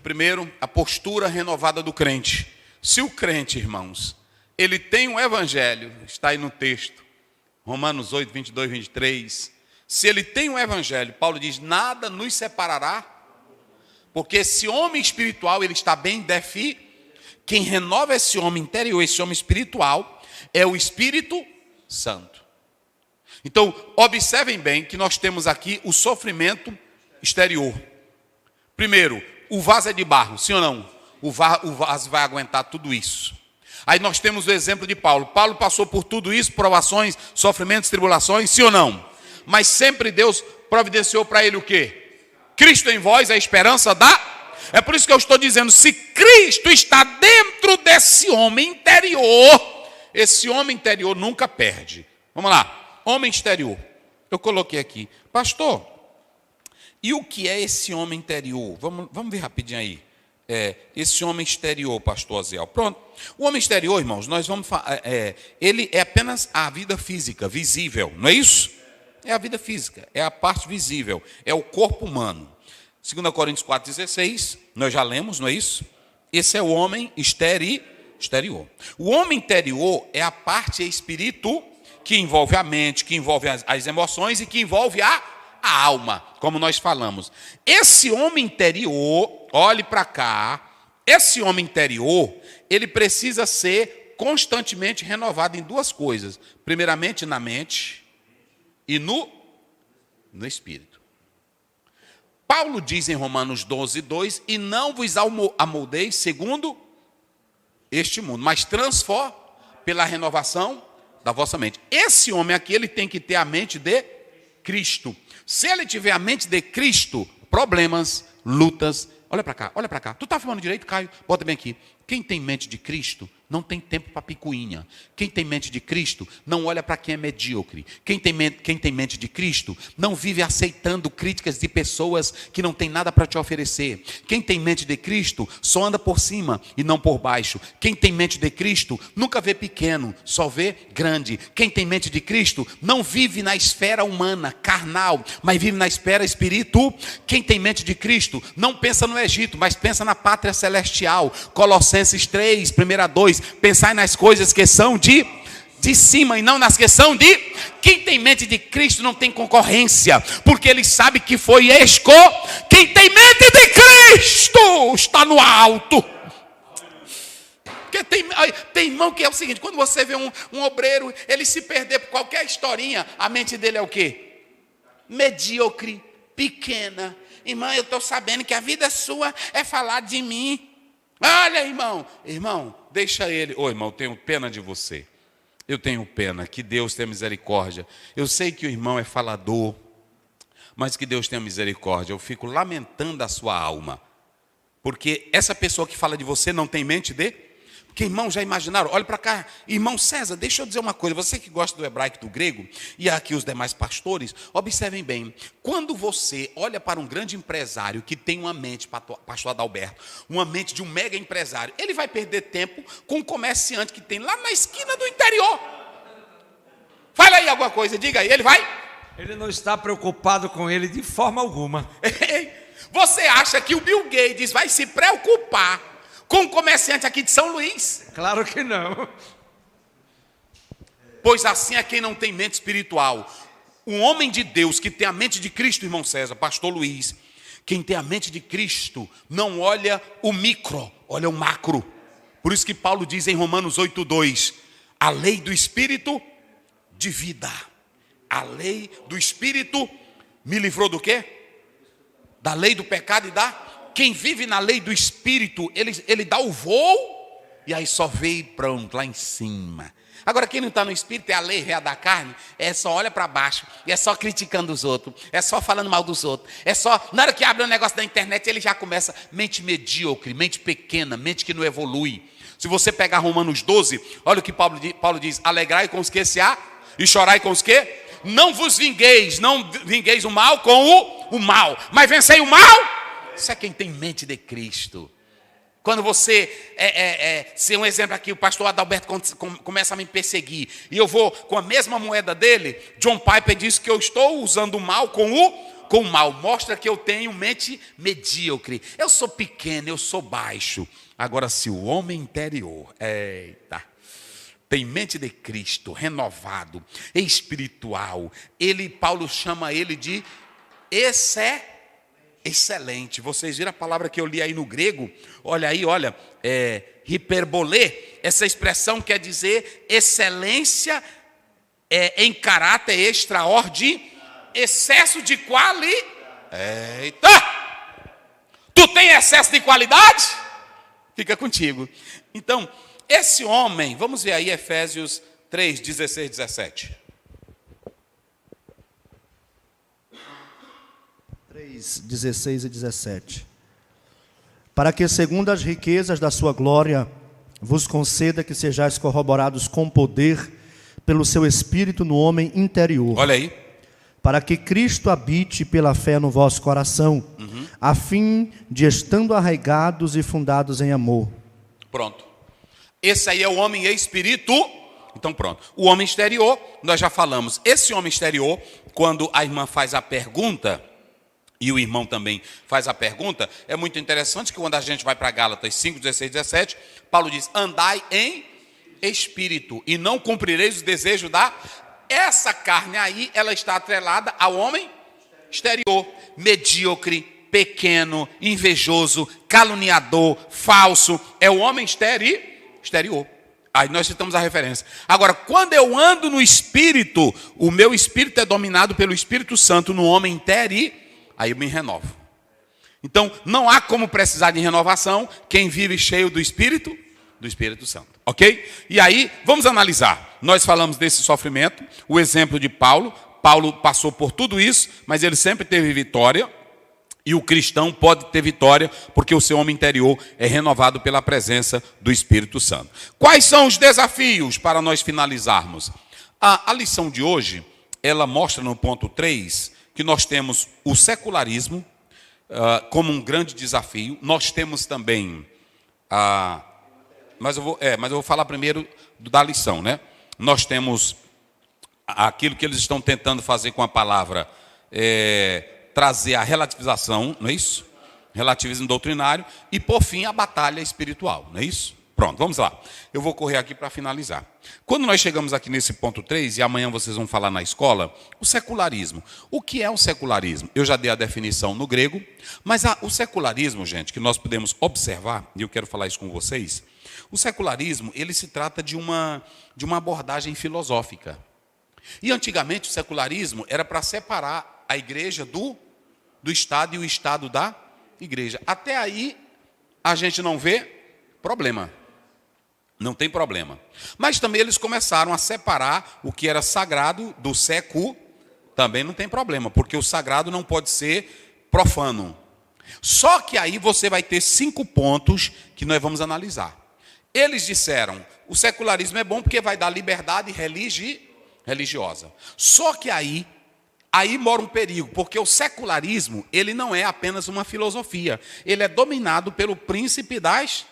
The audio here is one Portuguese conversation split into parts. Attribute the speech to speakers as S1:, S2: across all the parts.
S1: Primeiro, a postura renovada do crente. Se o crente, irmãos, ele tem um evangelho, está aí no texto, Romanos 8, 22, 23. Se ele tem um evangelho, Paulo diz, nada nos separará, porque esse homem espiritual, ele está bem definido. Quem renova esse homem interior, esse homem espiritual, é o Espírito Santo. Então, observem bem que nós temos aqui o sofrimento exterior. Primeiro, o vaso é de barro, sim ou não? O vaso vai aguentar tudo isso. Aí nós temos o exemplo de Paulo. Paulo passou por tudo isso, provações, sofrimentos, tribulações, sim ou não? Mas sempre Deus providenciou para ele o quê? Cristo em vós, a esperança da... É por isso que eu estou dizendo, se Cristo está dentro desse homem interior, esse homem interior nunca perde. Vamos lá, homem exterior. Eu coloquei aqui, pastor, e o que é esse homem interior? Vamos ver rapidinho aí. Esse homem exterior, pastor Aziel. Pronto. O homem exterior, irmãos, nós vamos falar, ele é apenas a vida física, visível, não é isso? É a vida física, é a parte visível, é o corpo humano. 2 Coríntios 4,16, nós já lemos, não é isso? Esse é o homem exterior. O homem interior é a parte espírito que envolve a mente, que envolve as emoções e que envolve a alma, como nós falamos. Esse homem interior, olhe para cá, esse homem interior, ele precisa ser constantemente renovado em duas coisas. Primeiramente na mente e no espírito. Paulo diz em Romanos 12, 2, e não vos amoldeis segundo este mundo, mas transforme pela renovação da vossa mente. Esse homem aqui, ele tem que ter a mente de Cristo. Se ele tiver a mente de Cristo, problemas, lutas, olha para cá. Tu está falando direito, Caio? Bota bem aqui. Quem tem mente de Cristo não tem tempo para picuinha. Quem tem mente de Cristo não olha para quem é medíocre. Quem tem mente de Cristo não vive aceitando críticas de pessoas que não tem nada para te oferecer. Quem tem mente de Cristo só anda por cima e não por baixo. Quem tem mente de Cristo nunca vê pequeno, só vê grande. Quem tem mente de Cristo não vive na esfera humana, carnal, mas vive na esfera espírito. Quem tem mente de Cristo não pensa no Egito, mas pensa na pátria celestial. Colossenses 3, 1-2, pensai nas coisas que são de cima e não nas que são de... Quem tem mente de Cristo não tem concorrência, porque ele sabe que foi Quem tem mente de Cristo está no alto. Porque tem irmão que é o seguinte, quando você vê um obreiro, ele se perder por qualquer historinha, a mente dele é o quê? Medíocre, pequena. Irmão, eu estou sabendo que a vida sua é falar de mim. Olha, irmão, deixa ele. Ô, irmão, eu tenho pena de você. Eu tenho pena, que Deus tenha misericórdia. Eu sei que o irmão é falador, mas que Deus tenha misericórdia. Eu fico lamentando a sua alma, porque essa pessoa que fala de você não tem mente de... Porque, irmão, já imaginaram? Olha para cá. Irmão César, deixa eu dizer uma coisa. Você que gosta do hebraico e do grego, e aqui os demais pastores, observem bem. Quando você olha para um grande empresário que tem uma mente, pastor Adalberto, uma mente de um mega empresário, ele vai perder tempo com um comerciante que tem lá na esquina do interior. Fala aí alguma coisa, diga aí. Ele vai?
S2: Ele não está preocupado com ele de forma alguma.
S1: Você acha que o Bill Gates vai se preocupar com um comerciante aqui de São Luís?
S2: Claro que não.
S1: Pois assim é quem não tem mente espiritual. Um homem de Deus que tem a mente de Cristo, irmão César, pastor Luiz, quem tem a mente de Cristo não olha o micro, olha o macro. Por isso que Paulo diz em Romanos 8:2, a lei do Espírito de vida. A lei do Espírito me livrou do quê? Da lei do pecado e da... Quem vive na lei do Espírito, ele dá o voo e aí só vê pronto, lá em cima. Agora, quem não está no Espírito, é a lei real da carne, só olha para baixo, é só criticando os outros, é só falando mal dos outros, é só, na hora que abre um negócio da internet, ele já começa, mente medíocre, mente pequena, mente que não evolui. Se você pegar Romanos 12, olha o que Paulo diz, alegrai com os que se há e chorai com os que... Não vos vingueis, não vingueis o mal com o mal, mas vencei o mal. Isso é quem tem mente de Cristo. Quando você, se um exemplo aqui, o pastor Adalberto começa a me perseguir, e eu vou com a mesma moeda dele, John Piper diz que eu estou usando o mal com com o mal. Mostra que eu tenho mente medíocre. Eu sou pequeno, eu sou baixo. Agora, se o homem interior, tem mente de Cristo, renovado, espiritual, Paulo chama ele de excelente. Vocês viram a palavra que eu li aí no grego? Olha aí, hiperbolê. Essa expressão quer dizer excelência em caráter extraordinário, excesso de qualidade. Eita! Tu tem excesso de qualidade? Fica contigo. Então, esse homem, vamos ver aí Efésios 3, 16, 17.
S3: 3, 16 e 17. Para que, segundo as riquezas da sua glória, vos conceda que sejais corroborados com poder pelo seu Espírito no homem interior.
S1: Olha aí.
S3: Para que Cristo habite pela fé no vosso coração, a fim de, estando arraigados e fundados em amor.
S1: Pronto. Esse aí é o homem espírito. Então pronto. O homem exterior, nós já falamos. Esse homem exterior, quando a irmã faz a pergunta, e o irmão também faz a pergunta, é muito interessante que quando a gente vai para Gálatas 5, 16, 17, Paulo diz, andai em espírito, e não cumprireis os desejos da... Essa carne aí, ela está atrelada ao homem exterior, medíocre, pequeno, invejoso, caluniador, falso. É o homem exterior. Aí nós citamos a referência. Agora, quando eu ando no Espírito, o meu espírito é dominado pelo Espírito Santo no homem interior, aí eu me renovo. Então, não há como precisar de renovação quem vive cheio do Espírito Santo. Ok? E aí, vamos analisar. Nós falamos desse sofrimento, o exemplo de Paulo. Paulo passou por tudo isso, mas ele sempre teve vitória. E o cristão pode ter vitória, porque o seu homem interior é renovado pela presença do Espírito Santo. Quais são os desafios para nós finalizarmos? A lição de hoje, ela mostra no ponto 3, que nós temos o secularismo como um grande desafio. Nós temos também mas eu vou falar primeiro da lição, né? Nós temos aquilo que eles estão tentando fazer com a palavra, trazer a relativização, não é isso? Relativismo doutrinário, e por fim a batalha espiritual, não é isso? Pronto, vamos lá. Eu vou correr aqui para finalizar. Quando nós chegamos aqui nesse ponto 3, e amanhã vocês vão falar na escola, o secularismo. O que é o secularismo? Eu já dei a definição no grego, mas o secularismo, gente, que nós podemos observar, e eu quero falar isso com vocês, o secularismo, ele se trata de uma abordagem filosófica. E antigamente o secularismo era para separar a igreja do Estado e o Estado da igreja. Até aí a gente não vê problema. Não tem problema. Mas também eles começaram a separar o que era sagrado do secular. Também não tem problema, porque o sagrado não pode ser profano. Só que aí você vai ter 5 pontos que nós vamos analisar. Eles disseram, o secularismo é bom porque vai dar liberdade religiosa. Só que aí mora um perigo, porque o secularismo, ele não é apenas uma filosofia. Ele é dominado pelo príncipe das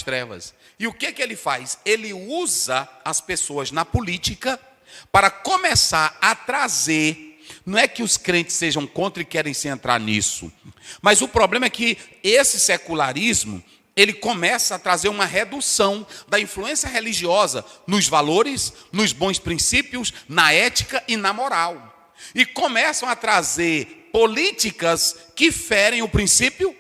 S1: trevas. E o que ele faz? Ele usa as pessoas na política para começar a trazer, não é que os crentes sejam contra e querem se entrar nisso, mas o problema é que esse secularismo, ele começa a trazer uma redução da influência religiosa nos valores, nos bons princípios, na ética e na moral. E começam a trazer políticas que ferem o princípio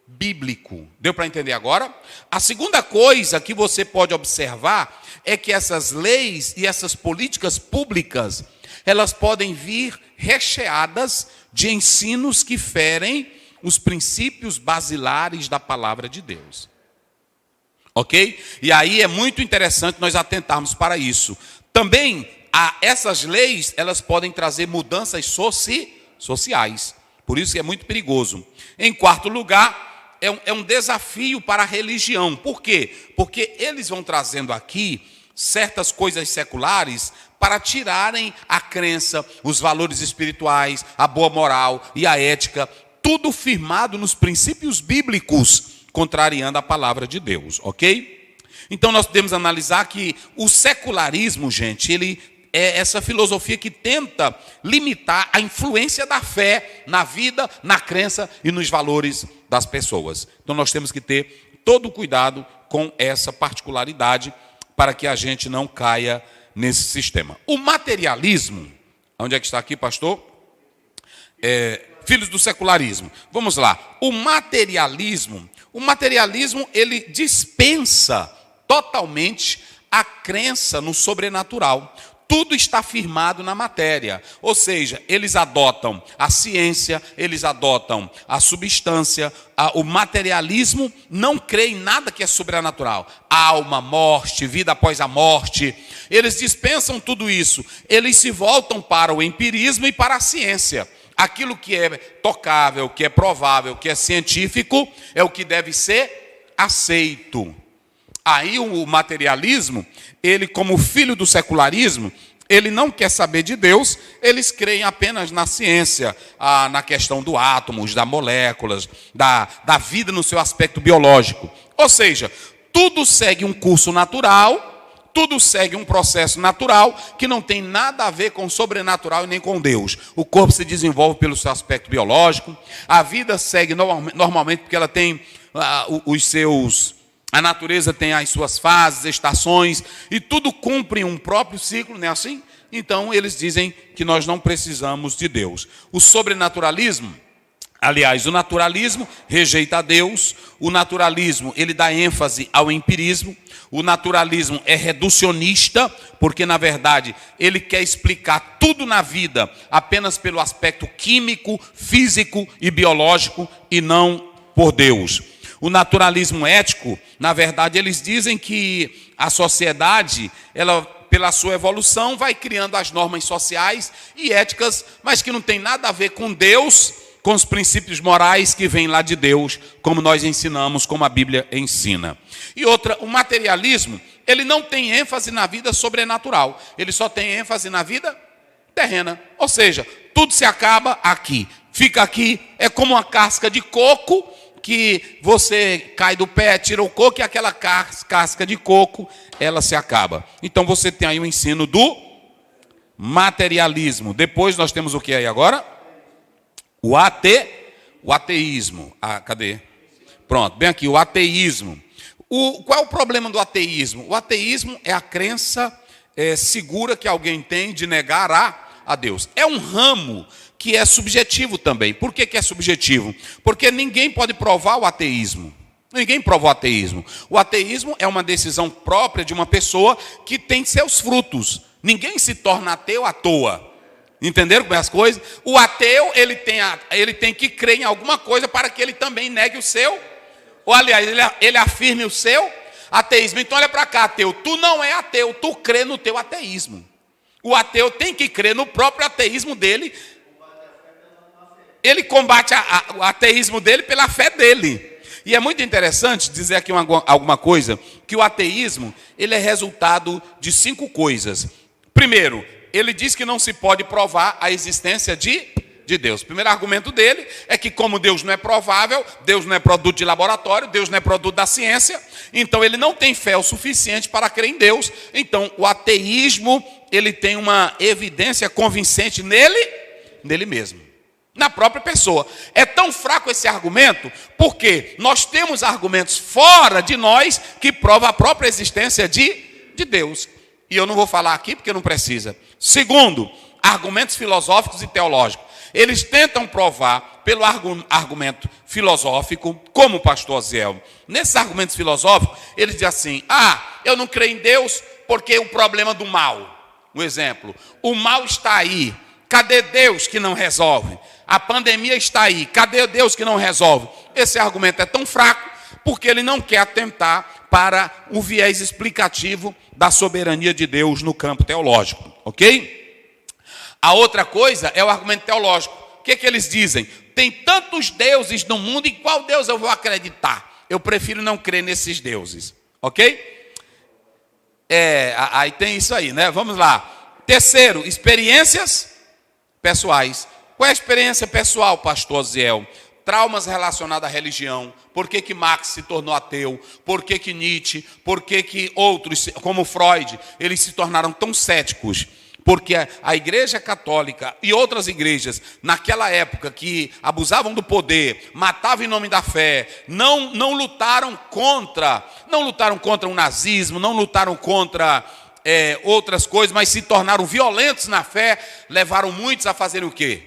S1: bíblico. Deu para entender agora? A segunda coisa que você pode observar é que essas leis e essas políticas públicas, elas podem vir recheadas de ensinos que ferem os princípios basilares da palavra de Deus. Ok? E aí é muito interessante nós atentarmos para isso. Também, essas leis, elas podem trazer mudanças sociais. Por isso que é muito perigoso. Em quarto lugar, é um desafio para a religião. Por quê? Porque eles vão trazendo aqui certas coisas seculares para tirarem a crença, os valores espirituais, a boa moral e a ética, tudo firmado nos princípios bíblicos, contrariando a palavra de Deus, ok? Então nós podemos analisar que o secularismo, gente, é essa filosofia que tenta limitar a influência da fé na vida, na crença e nos valores das pessoas. Então nós temos que ter todo o cuidado com essa particularidade para que a gente não caia nesse sistema. O materialismo, onde é que está aqui, pastor? Filhos do secularismo. Vamos lá. O materialismo, ele dispensa totalmente a crença no sobrenatural. Tudo está firmado na matéria, ou seja, eles adotam a ciência, eles adotam a substância, o materialismo não crê em nada que é sobrenatural. Alma, morte, vida após a morte, eles dispensam tudo isso. Eles se voltam para o empirismo e para a ciência. Aquilo que é tocável, que é provável, que é científico, é o que deve ser aceito. Aí o materialismo, ele como filho do secularismo, ele não quer saber de Deus, eles creem apenas na ciência, na questão do átomos, das moléculas, da vida no seu aspecto biológico. Ou seja, tudo segue um curso natural, tudo segue um processo natural, que não tem nada a ver com o sobrenatural e nem com Deus. O corpo se desenvolve pelo seu aspecto biológico, a vida segue normalmente porque ela tem a natureza tem as suas fases, estações, e tudo cumpre um próprio ciclo, não é assim? Então, eles dizem que nós não precisamos de Deus. O sobrenaturalismo, aliás, o naturalismo rejeita a Deus, o naturalismo, ele dá ênfase ao empirismo, o naturalismo é reducionista, porque, na verdade, ele quer explicar tudo na vida apenas pelo aspecto químico, físico e biológico, e não por Deus. O naturalismo ético, na verdade, eles dizem que a sociedade, ela, pela sua evolução, vai criando as normas sociais e éticas, mas que não tem nada a ver com Deus, com os princípios morais que vêm lá de Deus, como nós ensinamos, como a Bíblia ensina. E outra, o materialismo, ele não tem ênfase na vida sobrenatural, ele só tem ênfase na vida terrena. Ou seja, tudo se acaba aqui, fica aqui, é como uma casca de coco, que você cai do pé, tira o coco e aquela casca de coco, ela se acaba. Então você tem aí o ensino do materialismo. Depois nós temos o que aí agora? O ateísmo. Cadê? Pronto, bem aqui, o ateísmo. Qual é o problema do ateísmo? O ateísmo é a crença segura que alguém tem de negar a Deus. É um ramo que é subjetivo também. Por que é subjetivo? Porque ninguém pode provar o ateísmo. Ninguém prova o ateísmo. O ateísmo é uma decisão própria de uma pessoa que tem seus frutos. Ninguém se torna ateu à toa. Entenderam como é as coisas? O ateu, ele tem que crer em alguma coisa para que ele também negue o seu, ou aliás, ele afirme o seu ateísmo. Então olha para cá, ateu, tu não é ateu, tu crê no teu ateísmo. O ateu tem que crer no próprio ateísmo dele. Ele combate o ateísmo dele pela fé dele. E é muito interessante dizer aqui alguma coisa, que o ateísmo, ele é resultado de 5 coisas. Primeiro, ele diz que não se pode provar a existência de Deus. O primeiro argumento dele é que como Deus não é provável, Deus não é produto de laboratório, Deus não é produto da ciência, então ele não tem fé o suficiente para crer em Deus. Então o ateísmo, ele tem uma evidência convincente nele mesmo, na própria pessoa. É tão fraco esse argumento, porque nós temos argumentos fora de nós que provam a própria existência de Deus. E eu não vou falar aqui porque não precisa. Segundo, argumentos filosóficos e teológicos. Eles tentam provar pelo argumento filosófico, como o pastor Aziel. Nesses argumentos filosóficos, eles dizem assim: eu não creio em Deus porque o problema do mal. Um exemplo, o mal está aí. Cadê Deus que não resolve? A pandemia está aí. Cadê Deus que não resolve? Esse argumento é tão fraco porque ele não quer atentar para o viés explicativo da soberania de Deus no campo teológico. Ok? A outra coisa é o argumento teológico. O que eles dizem? Tem tantos deuses no mundo, em qual Deus eu vou acreditar? Eu prefiro não crer nesses deuses. Ok? Aí tem isso aí, né? Vamos lá. Terceiro, experiências pessoais. Qual é a experiência pessoal, pastor Aziel? Traumas relacionados à religião. Por que Marx se tornou ateu? Por que Nietzsche? Por que outros, como Freud, eles se tornaram tão céticos? Porque a Igreja Católica e outras igrejas, naquela época, que abusavam do poder, matavam em nome da fé, não lutaram contra o nazismo, não lutaram contra outras coisas, mas se tornaram violentos na fé, levaram muitos a fazerem o quê?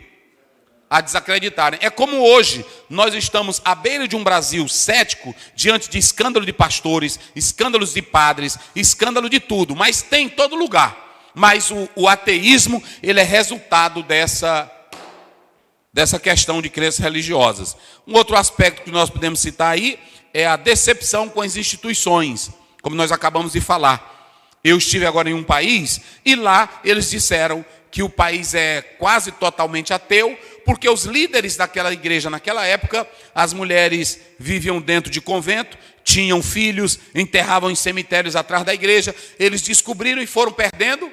S1: A desacreditarem. É como hoje, nós estamos à beira de um Brasil cético, diante de escândalo de pastores, escândalos de padres, escândalo de tudo, mas tem em todo lugar. Mas o ateísmo, ele é resultado dessa questão de crenças religiosas. Um outro aspecto que nós podemos citar aí é a decepção com as instituições, como nós acabamos de falar. Eu estive agora em um país e lá eles disseram que o país é quase totalmente ateu, porque os líderes daquela igreja naquela época, as mulheres viviam dentro de convento, tinham filhos, enterravam em cemitérios atrás da igreja, eles descobriram e foram perdendo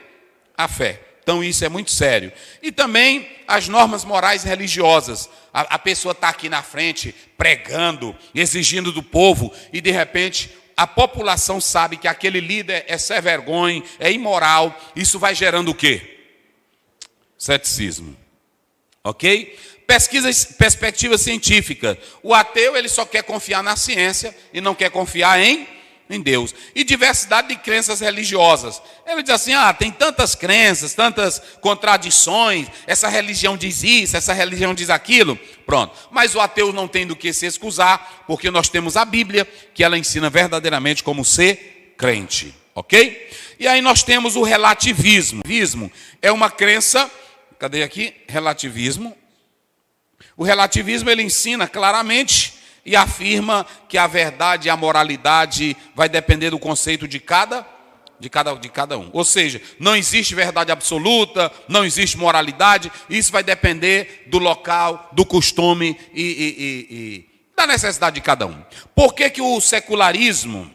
S1: a fé. Então isso é muito sério. E também as normas morais religiosas. A pessoa está aqui na frente, pregando, exigindo do povo, e de repente a população sabe que aquele líder é sem vergonha, é imoral. Isso vai gerando o quê? Ceticismo. Ok? Perspectiva científica. O ateu, ele só quer confiar na ciência e não quer confiar em Deus. E diversidade de crenças religiosas. Ele diz assim, tem tantas crenças, tantas contradições, essa religião diz isso, essa religião diz aquilo. Pronto. Mas o ateu não tem do que se excusar, porque nós temos a Bíblia, que ela ensina verdadeiramente como ser crente. Ok? E aí nós temos o relativismo. Relativismo é uma crença... Cadê aqui? Relativismo. O relativismo, ele ensina claramente e afirma que a verdade e a moralidade vai depender do conceito de cada um. Ou seja, não existe verdade absoluta, não existe moralidade, isso vai depender do local, do costume e da necessidade de cada um. Por que o secularismo,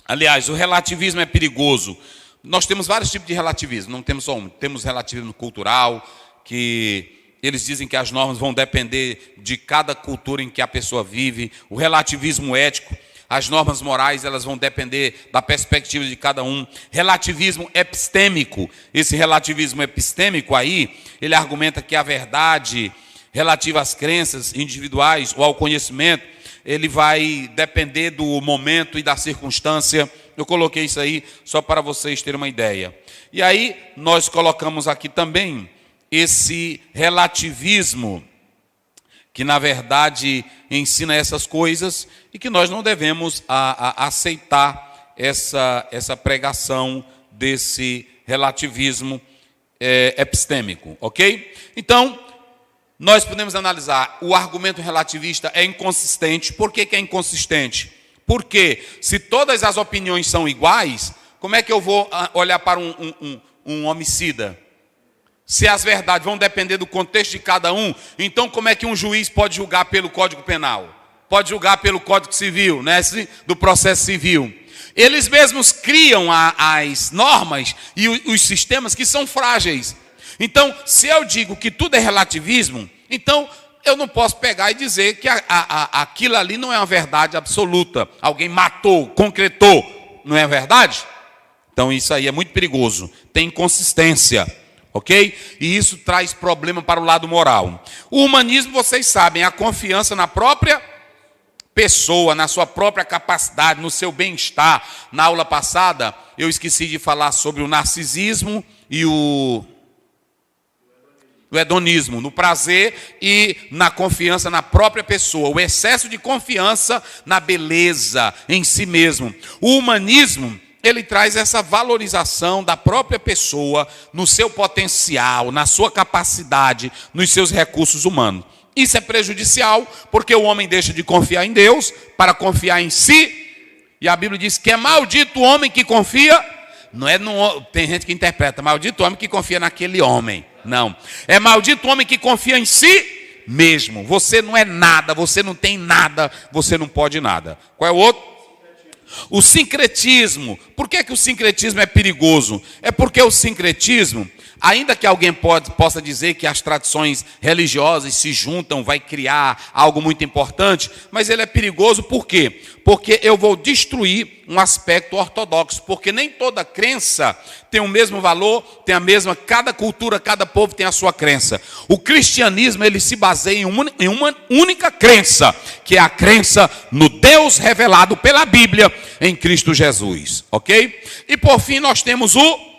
S1: aliás, o relativismo é perigoso? Nós temos vários tipos de relativismo, não temos só um. Temos relativismo cultural, que eles dizem que as normas vão depender de cada cultura em que a pessoa vive. O relativismo ético, as normas morais, elas vão depender da perspectiva de cada um. Relativismo epistêmico, esse relativismo epistêmico aí, ele argumenta que a verdade relativa às crenças individuais ou ao conhecimento, ele vai depender do momento e da circunstância. Eu coloquei isso aí só para vocês terem uma ideia. E aí nós colocamos aqui também esse relativismo, que na verdade ensina essas coisas e que nós não devemos aceitar essa pregação desse relativismo epistêmico, ok? Então, nós podemos analisar, o argumento relativista é inconsistente. Por que é inconsistente? Porque se todas as opiniões são iguais, como é que eu vou olhar para um homicida? Se as verdades vão depender do contexto de cada um, então como é que um juiz pode julgar pelo Código Penal? Pode julgar pelo Código Civil, né? Do processo civil. Eles mesmos criam as normas e os sistemas que são frágeis. Então, se eu digo que tudo é relativismo, então eu não posso pegar e dizer que aquilo ali não é uma verdade absoluta. Alguém matou, concretou, não é verdade? Então isso aí é muito perigoso, tem inconsistência, ok? E isso traz problema para o lado moral. O humanismo, vocês sabem, é a confiança na própria pessoa, na sua própria capacidade, no seu bem-estar. Na aula passada, eu esqueci de falar sobre o narcisismo e o hedonismo, no prazer e na confiança na própria pessoa, o excesso de confiança na beleza em si mesmo. O humanismo, ele traz essa valorização da própria pessoa, no seu potencial, na sua capacidade, nos seus recursos humanos. Isso é prejudicial, porque o homem deixa de confiar em Deus para confiar em si, e a Bíblia diz que é maldito o homem que confia, não é tem gente que interpreta, maldito o homem que confia naquele homem. Não, é maldito o homem que confia em si mesmo. Você não é nada, você não tem nada, você não pode nada. Qual é o outro? O sincretismo. Por que o sincretismo é perigoso? É porque o sincretismo, ainda que alguém possa dizer que as tradições religiosas se juntam, vai criar algo muito importante, mas ele é perigoso por quê? Porque eu vou destruir um aspecto ortodoxo, porque nem toda crença tem o mesmo valor, tem a mesma, cada cultura, cada povo tem a sua crença. O cristianismo, ele se baseia em uma única crença, que é a crença no Deus revelado pela Bíblia em Cristo Jesus, ok? E por fim nós temos o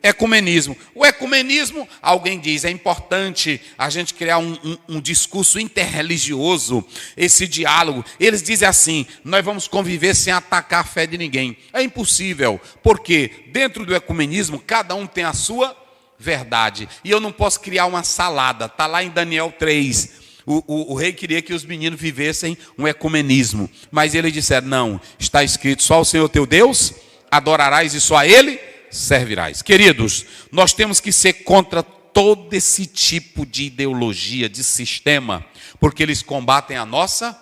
S1: ecumenismo. O ecumenismo, alguém diz, é importante a gente criar um discurso interreligioso, esse diálogo. Eles dizem assim, nós vamos conviver sem atacar a fé de ninguém. É impossível, porque dentro do ecumenismo, cada um tem a sua verdade. E eu não posso criar uma salada, está lá em Daniel 3. O rei queria que os meninos vivessem um ecumenismo, mas eles disseram, não, está escrito, só o Senhor teu Deus adorarás e só a Ele servirás. Queridos, nós temos que ser contra todo esse tipo de ideologia, de sistema, porque eles combatem a nossa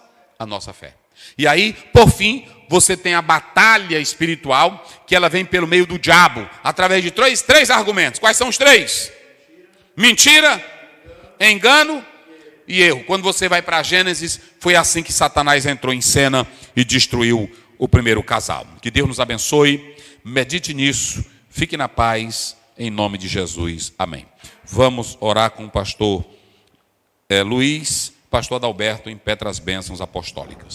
S1: fé. E aí, por fim, você tem a batalha espiritual, que ela vem pelo meio do diabo, através de três argumentos. Quais são os três? Mentira, engano e erro. Quando você vai para Gênesis, foi assim que Satanás entrou em cena e destruiu o primeiro casal. Que Deus nos abençoe, medite nisso. Fique na paz, em nome de Jesus. Amém. Vamos orar com o pastor Luiz, pastor Adalberto, em Petras Bênçãos Apostólicas.